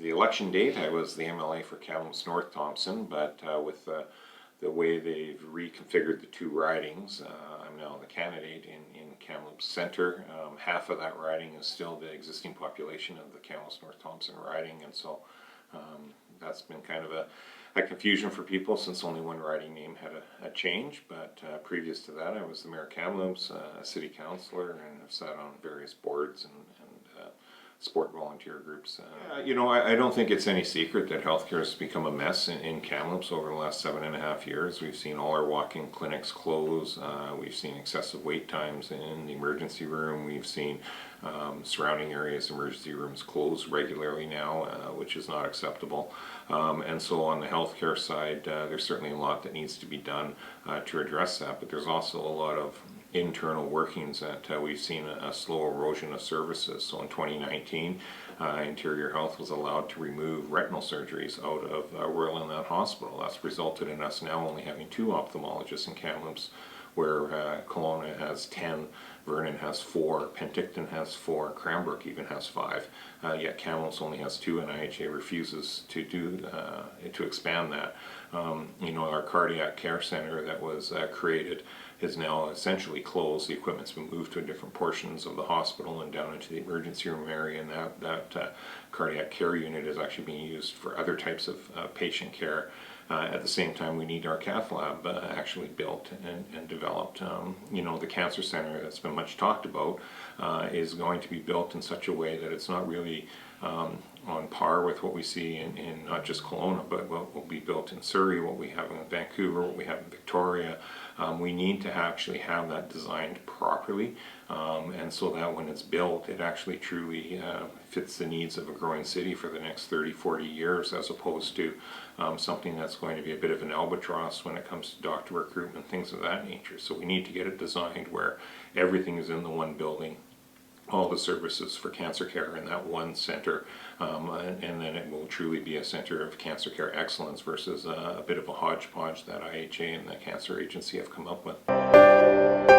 the election date, I was the MLA for Kamloops North Thompson, but with the way they've reconfigured the two ridings, I'm now the candidate in Kamloops Centre. Half of that riding is still the existing population of the Kamloops North Thompson riding, and so that's been kind of a confusion for people since only one riding name had a change. But previous to that, I was the mayor of Kamloops, a city councillor, and I've sat on various boards and sport volunteer groups. You know, I don't think it's any secret that healthcare has become a mess in Kamloops over the last 7.5 years. We've seen all our walk-in clinics close. We've seen excessive wait times in the emergency room. We've seen surrounding areas, emergency rooms close regularly now, which is not acceptable. And so on the healthcare side, there's certainly a lot that needs to be done to address that, but there's also a lot of internal workings that we've seen a slow erosion of services. So in 2019, Interior Health was allowed to remove retinal surgeries out of Royal Inland Hospital. That's resulted in us now only having 2 ophthalmologists in Kamloops, where Kelowna has 10, Vernon has 4, Penticton has 4, Cranbrook even has 5. Yet Kamloops only has 2, and IHA refuses to expand that. You know, our cardiac care center that was created is now essentially closed. The equipment's been moved to different portions of the hospital and down into the emergency room area, and that cardiac care unit is actually being used for other types of patient care. At the same time, we need our cath lab actually built and developed. You know, the cancer center that's been much talked about is going to be built in such a way that it's not really on par with what we see in not just Kelowna, but what will be built in Surrey, what we have in Vancouver, what we have in Victoria. We need to actually have that designed properly, and so that when it's built, it actually truly fits the needs of a growing city for the next 30-40 years, as opposed to something that's going to be a bit of an albatross when it comes to doctor recruitment, things of that nature. So we need to get it designed where everything is in the one building, all the services for cancer care in that one center, and then it will truly be a center of cancer care excellence versus a bit of a hodgepodge that IHA and the Cancer Agency have come up with.